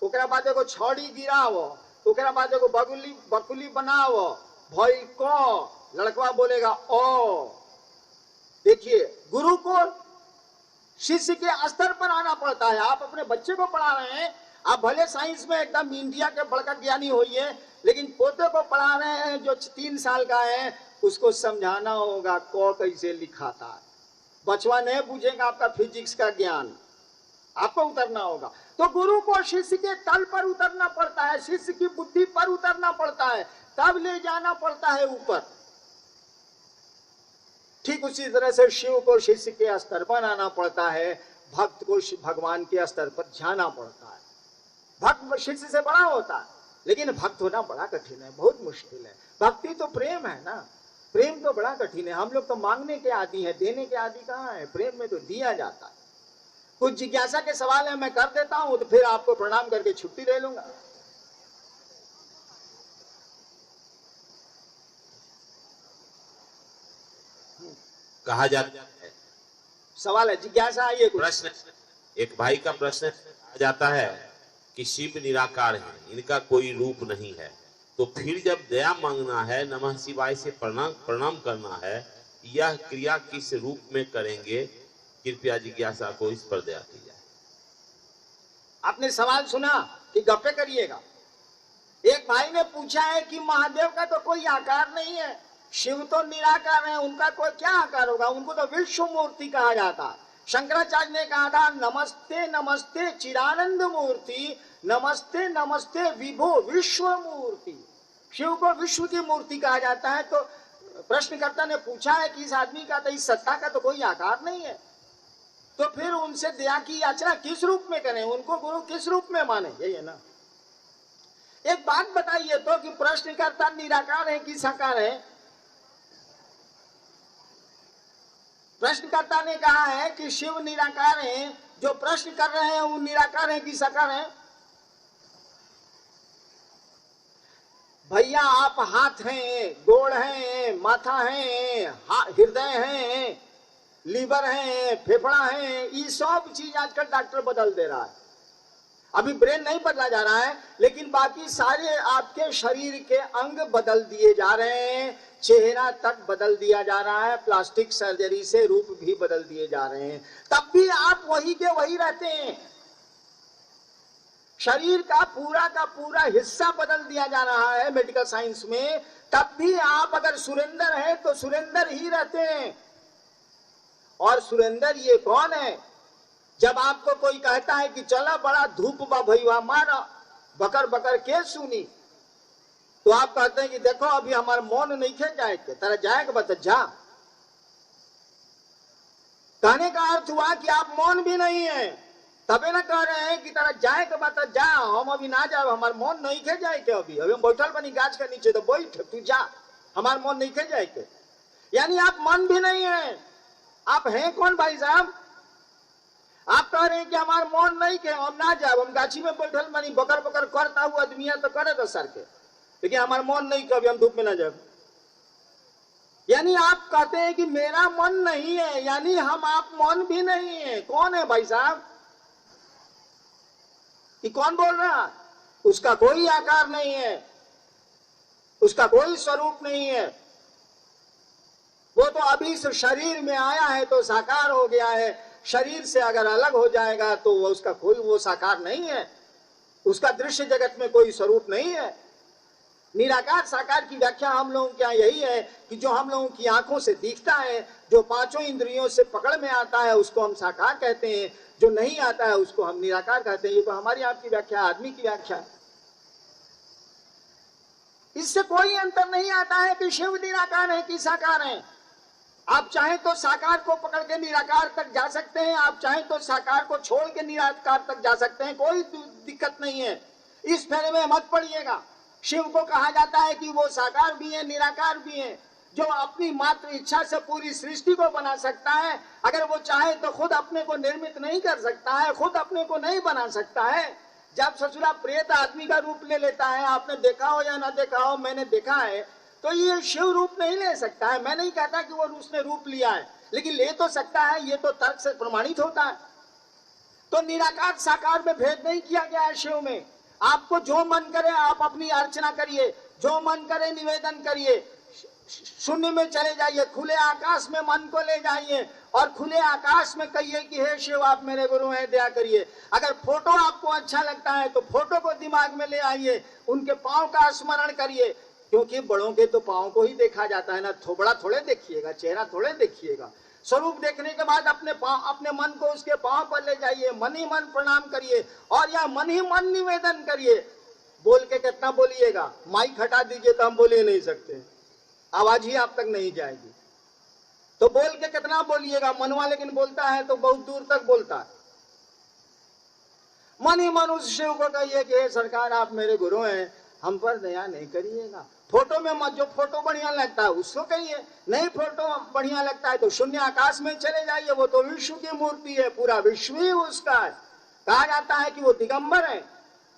[SPEAKER 2] ओकरा बाद एगो छड़ी गिराओ, ओकरा बाद एगो बकुली बनाओ, भई को लड़कवा बोलेगा ओ। देखिए गुरु को शिष्य के स्तर पर आना पड़ता है। आप अपने बच्चे को पढ़ा रहे हैं, आप भले साइंस में एकदम इंडिया के बड़का ज्ञानी होइए, लेकिन पोते को पढ़ा रहे हैं जो 3 साल का है, उसको समझाना होगा को कैसे लिखाता है। बचवा नहीं पूछेगा आपका फिजिक्स का ज्ञान, आपको उतरना होगा। तो गुरु को शिष्य के तल पर उतरना पड़ता है, शिष्य की बुद्धि पर उतरना पड़ता है, तब ले जाना पड़ता है ऊपर। ठीक उसी तरह से शिव को शिष्य के स्तर पर आना पड़ता है, भक्त को भगवान के स्तर पर जाना पड़ता है। भक्त शिष्य से बड़ा होता है, लेकिन भक्त होना बड़ा कठिन है, बहुत मुश्किल है। भक्ति तो प्रेम है ना, प्रेम तो बड़ा कठिन है। हम लोग तो मांगने के आदी हैं, देने के आदी कहाँ है। प्रेम में तो दिया जाता है। कुछ जिज्ञासा के सवाल है मैं कर देता हूं, तो फिर आपको प्रणाम करके छुट्टी ले लूंगा।
[SPEAKER 1] कहा जाता है,
[SPEAKER 2] सवाल है, जिज्ञासा आइए।
[SPEAKER 1] प्रश्न, एक भाई का प्रश्न आ जाता है कि शिव निराकार है, इनका कोई रूप नहीं है, तो फिर जब दया मांगना है, नमः शिवाय से प्रणाम करना है, यह क्रिया किस रूप में करेंगे? कृपया जिज्ञासा को इस पर दया की जाए।
[SPEAKER 2] आपने सवाल सुना कि गप्पे करिएगा। एक भाई ने पूछा है कि महादेव का तो कोई आकार नहीं है, शिव तो निराकार है, उनका कोई क्या आकार होगा? उनको तो विश्व मूर्ति कहा जाता है। शंकराचार्य ने कहा था नमस्ते नमस्ते चिदानंद मूर्ति, नमस्ते नमस्ते विभो विश्व मूर्ति। शिव को विश्व की मूर्ति कहा जाता है। तो प्रश्नकर्ता ने पूछा है कि इस आदमी का तो इस सत्ता का तो कोई आकार नहीं है, तो फिर उनसे दया की याचना किस रूप में करें, उनको गुरु किस रूप में माने? यही है ना। एक बात बताइए तो कि प्रश्नकर्ता निराकार है कि साकार है? प्रश्नकर्ता ने कहा है कि शिव निराकार हैं, जो प्रश्न कर रहे हैं वो निराकार हैं कि साकार हैं? भैया आप हाथ हैं, गोड़ हैं, माथा है, हृदय है, लीवर है, फेफड़ा है, ये सब चीज आजकल डॉक्टर बदल दे रहा है। अभी ब्रेन नहीं बदला जा रहा है, लेकिन बाकी सारे आपके शरीर के अंग बदल दिए जा रहे हैं, चेहरा तक बदल दिया जा रहा है, प्लास्टिक सर्जरी से रूप भी बदल दिए जा रहे हैं, तब भी आप वही के वही रहते हैं। शरीर का पूरा हिस्सा बदल दिया जा रहा है मेडिकल साइंस में, तब भी आप अगर सुरेंद्र हैं तो सुरेंद्र ही रहते हैं। और सुरेंद्र ये कौन है? जब आपको कोई कहता है कि चला बड़ा धूप बा भैया मारा बकर बकर के सुनी, तो आप कहते हैं कि देखो अभी हमारा मन नहीं खे जाए के, तेरा जाएगा बता जा। कहने का अर्थ हुआ कि आप मौन भी नहीं है, तबे ना कह रहे हैं कि तेरा जाएगा बता जा, हम अभी ना जाए, हमारा मन नहीं खे जाए के, अभी हम बैठल बनी गाछ के नीचे, तो बैठ तू जा, हमारा मन नहीं खे जाए के। यानी आप मन भी नहीं है। आप हैं कौन भाई साहब? आप कह रहे हैं कि हमारा मन नहीं के, हम ना जाए, हम गाछी में बैठल बनी बकर बकर करता हुआ आदमी तो करे तो सर के, लेकिन हमारा मन नहीं कभी हम धूप में ना जाए। यानी आप कहते हैं कि मेरा मन नहीं है, यानी हम आप मन भी नहीं है। कौन है भाई साहब? कि कौन बोल रहा? उसका कोई आकार नहीं है, उसका कोई स्वरूप नहीं है। वो तो अभी से शरीर में आया है तो साकार हो गया है, शरीर से अगर अलग हो जाएगा तो वो उसका कोई वो साकार नहीं है, उसका दृश्य जगत में कोई स्वरूप नहीं है। निराकार साकार की व्याख्या हम लोगों के यहाँ यही है कि जो हम लोगों की आंखों से दिखता है, जो पांचों इंद्रियों से पकड़ में आता है, उसको हम साकार कहते हैं, जो नहीं आता है उसको हम निराकार कहते हैं। ये तो हमारी आपकी व्याख्या, आदमी की व्याख्या है। इससे कोई अंतर नहीं आता है कि शिव निराकार है कि साकार है। आप चाहें तो साकार को पकड़ के निराकार तक जा सकते हैं, आप चाहें तो साकार को छोड़ के निराकार तक जा सकते हैं, कोई दिक्कत नहीं है। इस फेरे में मत पड़िएगा। शिव को कहा जाता है कि वो साकार भी है, निराकार भी है, जो अपनी मात्र इच्छा से पूरी सृष्टि को बना सकता है। अगर वो चाहे तो खुद अपने को निर्मित नहीं कर सकता है, खुद अपने को नहीं बना सकता है। जब ससुरा प्रेत आदमी का रूप ले लेता है, आपने देखा हो या ना देखा हो, मैंने देखा है, तो ये शिव रूप नहीं ले सकता है। मैं नहीं कहता कि वो उसने रूप लिया है, लेकिन ले तो सकता है, ये तो तर्क से प्रमाणित होता है। तो निराकार साकार में भेद नहीं किया गया है शिव में। आपको जो मन करे आप अपनी अर्चना करिए, जो मन करे निवेदन करिए, शून्य में चले जाइए, खुले आकाश में मन को ले जाइए और खुले आकाश में कहिए कि हे शिव आप मेरे गुरु हैं, दया करिए। अगर फोटो आपको अच्छा लगता है तो फोटो को दिमाग में ले आइए, उनके पांव का स्मरण करिए, क्योंकि बड़ों के तो पांव को ही देखा जाता है ना, थोबड़ा थोड़े देखिएगा, चेहरा थोड़े देखिएगा। स्वरूप देखने के बाद अपने मन को उसके पांव पर ले जाइए, मन ही मन प्रणाम करिए और या मन ही मन निवेदन करिए। बोल के कितना बोलिएगा? माइक हटा दीजिए तो हम बोल ही नहीं सकते, आवाज ही आप तक नहीं जाएगी। तो बोल के कितना बोलिएगा? मनवा लेकिन बोलता है तो बहुत दूर तक बोलता है। मन ही मन उस शिव को कहिए कि हे सरकार आप मेरे गुरु हैं, हम पर दया नहीं करिएगा। फोटो में मत, जो फोटो बढ़िया लगता है उसको कहिए, नहीं फोटो बढ़िया लगता है तो शून्य आकाश में चले जाइए, वो तो विश्व की मूर्ति है, पूरा विश्व ही उसका है। कहा जाता है कि वो दिगंबर है,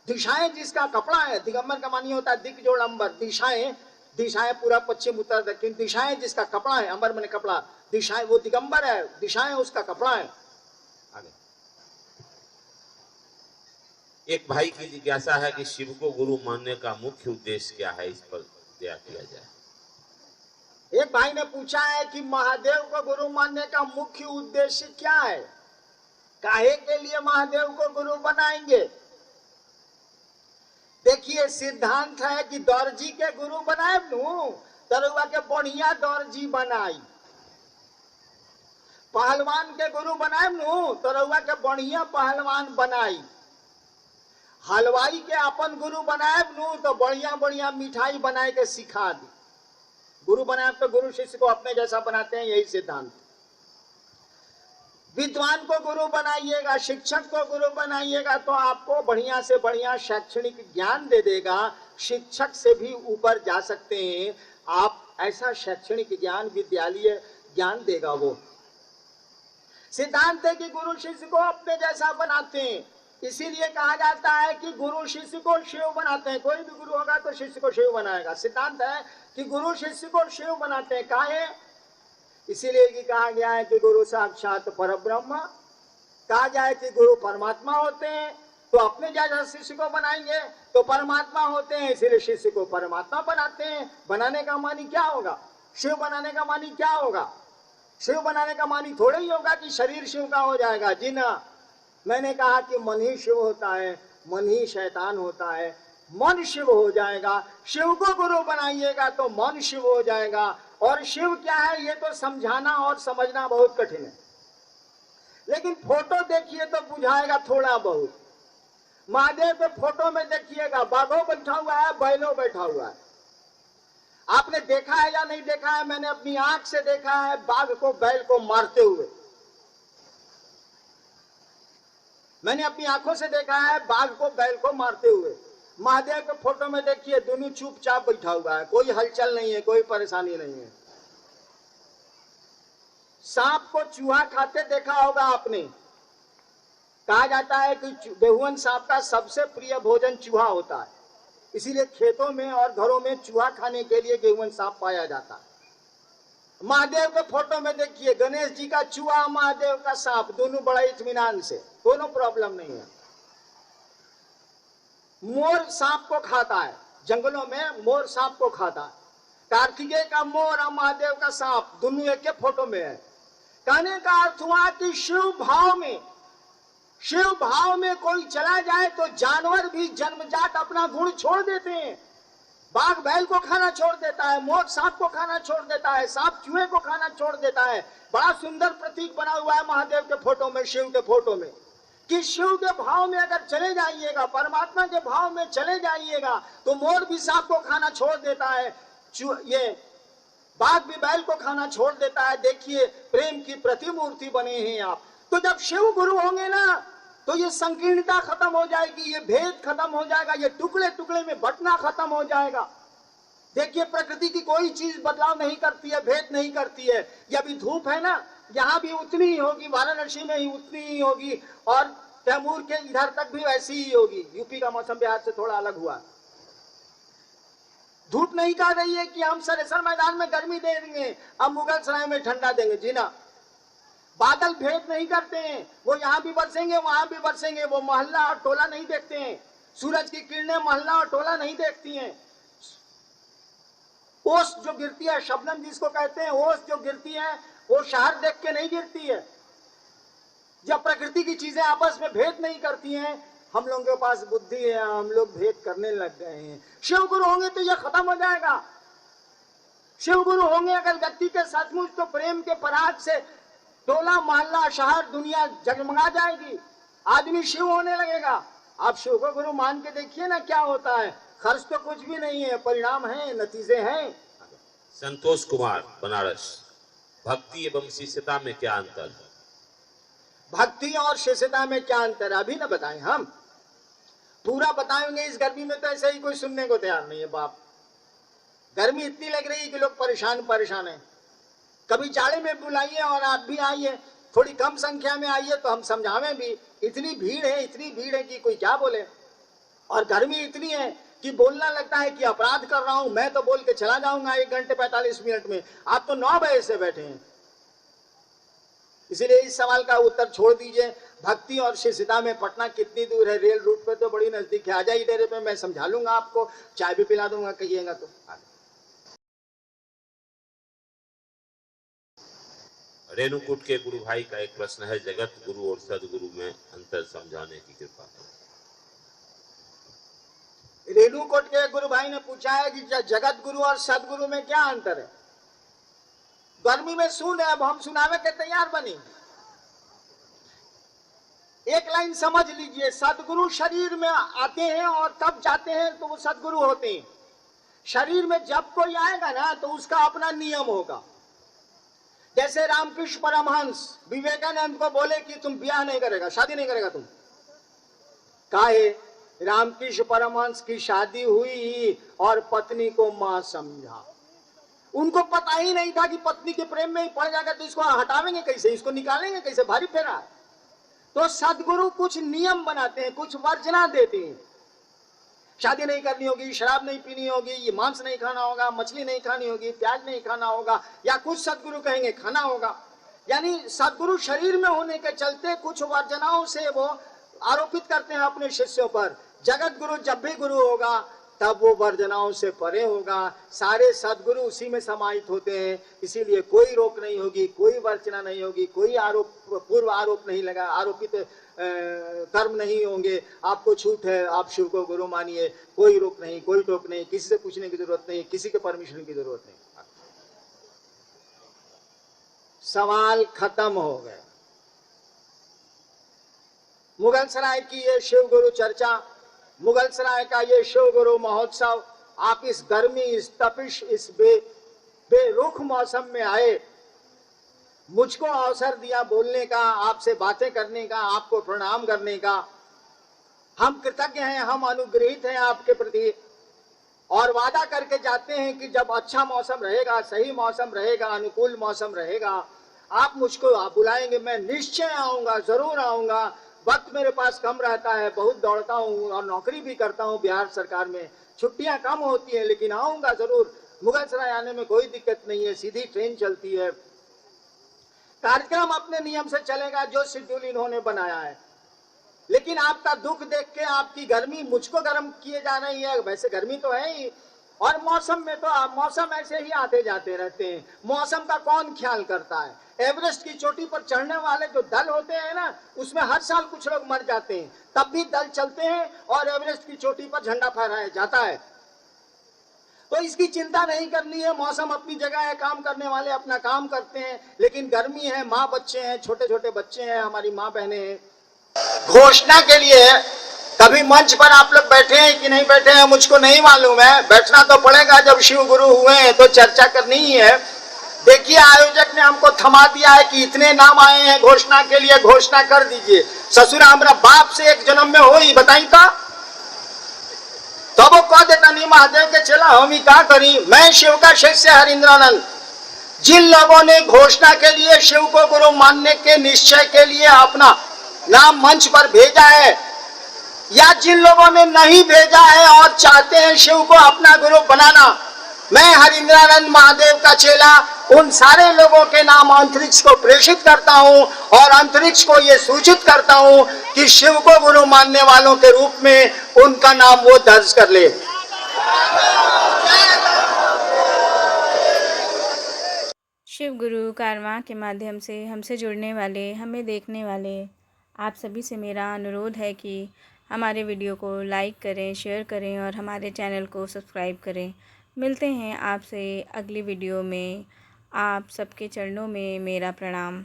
[SPEAKER 2] दिशाएं जिसका कपड़ा है। दिगंबर का मानी होता है दिक जोड़ अंबर, दिशाएं, दिशाएं पूरा पश्चिम उत्तर दक्षिण, दिशाएं जिसका कपड़ा है, अंबर मैंने कपड़ा, दिशाएं वो दिगंबर है, दिशाएं उसका कपड़ा है। आगे
[SPEAKER 1] एक भाई की जिज्ञासा है कि शिव को गुरु मानने का मुख्य उद्देश्य क्या है, इस पर दया किया जाए।
[SPEAKER 2] एक भाई ने पूछा है कि महादेव को गुरु मानने का मुख्य उद्देश्य क्या है, काहे के लिए महादेव को गुरु बनाएंगे। देखिए सिद्धांत है कि दर्जी के गुरु बनाए नू, तरुआ के बढ़िया दर्जी बनाई। पहलवान के गुरु बनाए नू, तरुआ के बढ़िया पहलवान बनाई। हलवाई के अपन गुरु बनाए नू तो बढ़िया बढ़िया मिठाई बनाए के सिखा दी। गुरु बनाए तो गुरु शिष्य को अपने जैसा बनाते हैं, यही सिद्धांत। विद्वान को गुरु बनाइएगा, शिक्षक को गुरु बनाइएगा तो आपको बढ़िया से बढ़िया शैक्षणिक ज्ञान दे देगा, शिक्षक से भी ऊपर जा सकते हैं आप। ऐसा शैक्षणिक ज्ञान, विद्यालय ज्ञान देगा वो। सिद्धांत है कि गुरु शिष्य को अपने जैसा बनाते हैं, इसीलिए कहा जाता है कि गुरु शिष्य को शिव बनाते हैं। कोई भी गुरु होगा तो शिष्य को शिव बनाएगा। सिद्धांत है कि गुरु शिष्य को शिव बनाते हैं। काहे? इसीलिए कि कहा गया है कि गुरु साक्षात परब्रह्म, कहा जाए कि गुरु परमात्मा होते हैं, तो अपने जैसा शिष्य को बनाएंगे तो परमात्मा होते हैं, इसीलिए शिष्य को परमात्मा बनाते हैं। बनाने का मानी क्या होगा? शिव बनाने का मानी क्या होगा? शिव बनाने का मानी थोड़ा ही होगा कि शरीर शिव का हो जाएगा। जी ना, मैंने कहा कि मन ही शिव होता है, मन ही शैतान होता है। मन शिव हो जाएगा, शिव को गुरु बनाइएगा तो मन शिव हो जाएगा। और शिव क्या है ये तो समझाना और समझना बहुत कठिन है, लेकिन फोटो देखिए तो बुझाएगा थोड़ा बहुत। महादेव के फोटो में देखिएगा, बाघो बैठा हुआ है, बैलो बैठा हुआ है। आपने देखा है या नहीं देखा है? मैंने अपनी आंख से देखा है बाघ को बैल को मारते हुए। मैंने अपनी आंखों से देखा है बाघ को बैल को मारते हुए। महादेव के फोटो में देखिए, दोनों चुपचाप बैठा हुआ है, कोई हलचल नहीं है, कोई परेशानी नहीं है। सांप को चूहा खाते देखा होगा आपने। कहा जाता है कि बेहुअन सांप का सबसे प्रिय भोजन चूहा होता है, इसीलिए खेतों में और घरों में चूहा खाने के लिए बेहुअन सांप पाया जाता है। महादेव के फोटो में देखिए, गणेश जी का चूहा, महादेव का सांप, दोनों बड़ा इत्मीनान से, दोनों प्रॉब्लम नहीं है। मोर सांप को खाता है, जंगलों में मोर सांप को खाता है। कार्तिकेय का मोर और महादेव का सांप दोनों एक के फोटो में है। कहने का अर्थ हुआ कि शिव भाव में कोई चला जाए तो जानवर भी जन्मजात अपना गुण छोड़ देते हैं। बाघ बैल को खाना छोड़ देता है, मोर सांप को खाना छोड़ देता है, सांप चूहे को खाना छोड़ देता है। बड़ा सुंदर प्रतीक बना हुआ है महादेव के फोटो में, शिव के फोटो में, कि शिव के भाव में अगर चले जाइएगा, परमात्मा के भाव में चले जाइएगा तो मोर भी सांप को खाना छोड़ देता है, ये बाघ भी बैल को खाना छोड़ देता है। देखिए प्रेम की प्रतिमूर्ति बने हैं आप। तो जब शिव गुरु होंगे ना तो ये संकीर्णता खत्म हो जाएगी, ये भेद खत्म हो जाएगा, ये टुकड़े टुकड़े में बंटना खत्म हो जाएगा। देखिए प्रकृति की कोई चीज बदलाव नहीं करती है, भेद नहीं करती है। ये अभी धूप है ना, यहाँ भी उतनी ही होगी, वाराणसी में ही उतनी ही होगी, और तैमूर के इधर तक भी वैसी ही होगी। यूपी का मौसम बिहार से थोड़ा अलग हुआ। धूप नहीं कह रही है कि हम सरेसर मैदान में गर्मी दे देंगे, हम मुगलसराय में ठंडा देंगे। जी ना, बादल भेद नहीं करते हैं, वो यहाँ भी बरसेंगे वहां भी बरसेंगे, वो मोहल्ला और टोला नहीं देखते हैं। सूरज की किरणें मोहल्ला और टोला नहीं देखती हैं। ओस जो गिरती है, शबनम जिसको कहते हैं, ओस जो गिरती है वो शहर देख के नहीं गिरती है। जब प्रकृति की चीजें आपस में भेद नहीं करती हैं, हम लोगों के पास बुद्धि है, हम लोग भेद करने लग गए हैं। शिव गुरु होंगे तो यह खत्म हो जाएगा। शिव गुरु होंगे अगर व्यक्ति के सचमुच, तो प्रेम के पराग से टोला मोहल्ला शहर दुनिया जगमगा जाएगी, आदमी शिव होने लगेगा। आप शिव को गुरु मान के देखिए ना क्या होता है। खर्च तो कुछ भी नहीं है, परिणाम है, नतीजे हैं।
[SPEAKER 1] संतोष कुमार, बनारस, भक्ति एवं शिष्यता में क्या अंतर है?
[SPEAKER 2] भक्ति और शिष्यता में क्या अंतर है अभी ना बताएं, हम पूरा बताएंगे। इस गर्मी में तो ऐसे ही कोई सुनने को तैयार नहीं है। बाप, गर्मी इतनी लग रही है कि लोग परेशान हैं। कभी जाड़े में बुलाइए और आप भी आइए, थोड़ी कम संख्या में आइए तो हम समझावें भी। इतनी भीड़ है कि कोई क्या बोले। और गर्मी इतनी है कि बोलना लगता है कि अपराध कर रहा हूं। मैं तो बोल के चला जाऊंगा 1 घंटे 45 मिनट में, आप तो 9 बजे से बैठे हैं। इसीलिए इस सवाल का उत्तर छोड़ दीजिए। भक्ति और शिष्यता में पटना कितनी दूर है? रेल रूट पे तो बड़ी नजदीक है। आ जाइए डेरे पे, मैं समझा लूंगा आपको, चाय भी पिला दूंगा कहिएगा तो।
[SPEAKER 1] रेणुकूट के गुरु भाई का एक प्रश्न है, जगत गुरु और सदगुरु में अंतर समझाने की कृपा है।
[SPEAKER 2] रेणुकूट के गुरु भाई ने पूछा है कि जगत गुरु और सदगुरु में क्या अंतर है। गर्मी में सुन, अब हम सुनावे के तैयार बनी। एक लाइन समझ लीजिए, सदगुरु शरीर में आते हैं और तब जाते हैं तो वो सदगुरु होते हैं। शरीर में जब कोई आएगा ना तो उसका अपना नियम होगा। जैसे रामकृष्ण परमहंस विवेकानंद को बोले कि तुम ब्याह नहीं करेगा, शादी नहीं करेगा तुम। काहे? रामकृष्ण परमहंस की शादी हुई और पत्नी को मां समझा। उनको पता ही नहीं था कि पत्नी के प्रेम में ही पड़ जाएगा तो इसको हटावेंगे कैसे, इसको निकालेंगे कैसे, भारी फेरा। तो सदगुरु कुछ नियम बनाते हैं, कुछ वर्जना देते हैं। शादी नहीं करनी होगी, शराब नहीं पीनी होगी, ये मांस नहीं खाना होगा, मछली नहीं खानी होगी, प्याज नहीं खाना होगा, या कुछ सदगुरु कहेंगे खाना होगा। यानी सदगुरु शरीर में होने के चलते कुछ वर्जनाओं से वो आरोपित करते हैं अपने शिष्यों पर। जगत गुरु जब भी गुरु होगा तब वो वर्जनाओं से परे होगा। सारे सदगुरु उसी में समाहित होते हैं, इसीलिए कोई रोक नहीं होगी, कोई वर्चना नहीं होगी, कोई आरोप, पूर्व आरोप नहीं लगा, आरोपित कर्म नहीं होंगे। आपको छूट है, आप शिव को गुरु मानिए, कोई रोक नहीं, कोई टोक नहीं, किसी से पूछने की जरूरत नहीं, किसी के परमिशन की जरूरत नहीं। सवाल खत्म हो गया। मुगलसराय की ये शिव गुरु चर्चा, मुगलसराय का ये शिव गुरु महोत्सव, आप इस गर्मी, इस तपिश, इस बेरुख मौसम में आए, मुझको अवसर दिया बोलने का, आपसे बातें करने का, आपको प्रणाम करने का। हम कृतज्ञ हैं, हम अनुग्रहित हैं आपके प्रति, और वादा करके जाते हैं कि जब अच्छा मौसम रहेगा, सही मौसम रहेगा, अनुकूल मौसम रहेगा, आप मुझको बुलाएंगे, मैं निश्चय आऊंगा, जरूर आऊंगा। वक्त मेरे पास कम रहता है, बहुत दौड़ता हूँ और नौकरी भी करता हूँ बिहार सरकार में, छुट्टियां कम होती हैं, लेकिन आऊंगा जरूर। मुगलसराय आने में कोई दिक्कत नहीं है, सीधी ट्रेन चलती है। कार्यक्रम अपने नियम से चलेगा जो शेड्यूल इन्होंने बनाया है। लेकिन आपका दुख देख के, आपकी गर्मी मुझको गर्म किए जा रही है, वैसे गर्मी तो है ही, और मौसम में तो मौसम ऐसे ही आते जाते रहते हैं, मौसम का कौन ख्याल करता है। एवरेस्ट की चोटी पर चढ़ने वाले जो दल होते हैं ना, उसमें हर साल कुछ लोग मर जाते हैं, तब भी दल चलते हैं और एवरेस्ट की चोटी पर झंडा फहराया जाता है। तो इसकी चिंता नहीं करनी है, मौसम अपनी जगह है, काम करने वाले अपना काम करते हैं। लेकिन गर्मी है, माँ बच्चे हैं, छोटे छोटे बच्चे हैं, हमारी माँ बहनें हैं। घोषणा के लिए कभी मंच पर आप लोग बैठे हैं कि नहीं बैठे हैं मुझको नहीं मालूम है, बैठना तो पड़ेगा, जब शिव गुरु हुए हैं तो चर्चा करनी ही है। देखिए, आयोजक ने हमको थमा दिया है कि इतने नाम आए हैं घोषणा के लिए, घोषणा कर दीजिए। ससुरा हमारा बाप से एक जन्म में हो ही बताई था, तो वो कह देता नहीं महादेव के चला, हम ही क्या करी। मैं शिव का शिष्य हरिंद्रानंद, जिन लोगों ने घोषणा के लिए शिव को गुरु मानने के निश्चय के लिए अपना नाम मंच पर भेजा है, या जिन लोगों ने नहीं भेजा है और चाहते हैं शिव को अपना गुरु बनाना, मैं हरिंद्रानंद महादेव का चेला उन सारे लोगों के नाम अंतरिक्ष को प्रेषित करता हूं और अंतरिक्ष को ये सूचित करता हूं कि शिव को गुरु मानने वालों के रूप में उनका नाम वो दर्ज कर ले।
[SPEAKER 3] शिव गुरु कारवां के माध्यम से हमसे जुड़ने वाले, हमें देखने वाले आप सभी से मेरा अनुरोध है कि हमारे वीडियो को लाइक करें, शेयर करें और हमारे चैनल को सब्सक्राइब करें। मिलते हैं आपसे अगली वीडियो में। आप सबके चरणों में मेरा प्रणाम।